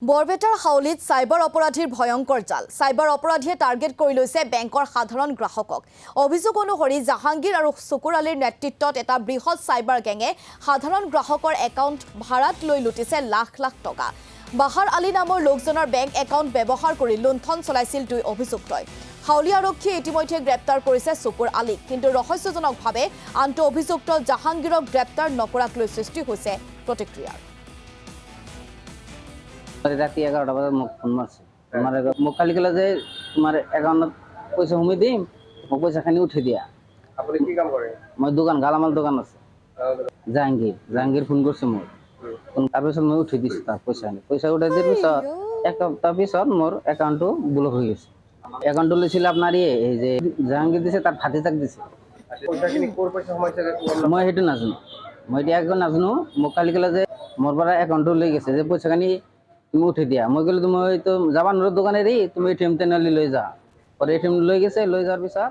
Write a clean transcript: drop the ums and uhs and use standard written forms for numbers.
বৰপেটাৰ হাউলিত সাইবাৰ অপৰাধীৰ ভয়ংকৰ জাল। সাইবাৰ অপৰাধীয়ে টাৰ্গেট কৰি লৈছে বেংকৰ সাধাৰণ গ্ৰাহকক। অভিযোগ অনুসৰি জাহাংগীৰ আৰু চকুৰ আলীৰ নেতৃত্বত এটা বৃহৎ সাইবাৰ গেঙে সাধাৰণ গ্ৰাহকৰ একাউণ্ট ভাড়াত লৈ লুটিছে লাখ লাখ টকা। বাহাৰ আলী নামৰ লোকজনৰ বেংক একাউণ্ট ব্যৱহাৰ কৰি লুণ্ঠন চলাইছিল দুই অভিযুক্তই। হাউলি আৰক্ষীয়ে ইতিমধ্যে গ্ৰেপ্তাৰ কৰিছে চকুৰ আলীক, কিন্তু ৰহস্যজনকভাৱে আনটো অভিযুক্ত জাহাংগীৰক গ্ৰেপ্তাৰ নকৰাক লৈ সৃষ্টি হৈছে প্ৰতিক্ৰিয়াৰ। রাতে 11টা বাজে মোক ফোন মারছে মোক খালি কলে যে তোমার একাউন্টত পয়সা সোমাই দিম, মোক পয়সাখানি উঠে দিয়া। আপনি কি কাম করেন? মই দোকান গালামাল দোকান আছে জাহাঙ্গীর ফোন করছে মোক। তাৰপিছত মই উঠি দিছো তার পয়সা উঠে দিয়ার পিছত এক সপ্তাহ পিছত মোর একাউন্টটো ব্লক হয়ে গেছে। একাউন্টটো লৈছিল আপনার এই যে জাহাঙ্গীর দিছে তার ভাতিজাক দিছে। পয়সাখিনি কোর পয়সা সোমাইছে মই সেইটো নাজানো, মই এতিয়া একো নাজানো। মোক খালি কলে যে মোর পৰা একাউন্টটো লৈ গেছে, যে পয়সাখানি তুমি উঠে দিয়া। মই কলো তুমি তো যাবা নোর দোকানে রে, তুমি এটিএম তে নালি লৈ যা। পরে এটিএম লৈ গেছে, লৈ যাওয়ার পিছত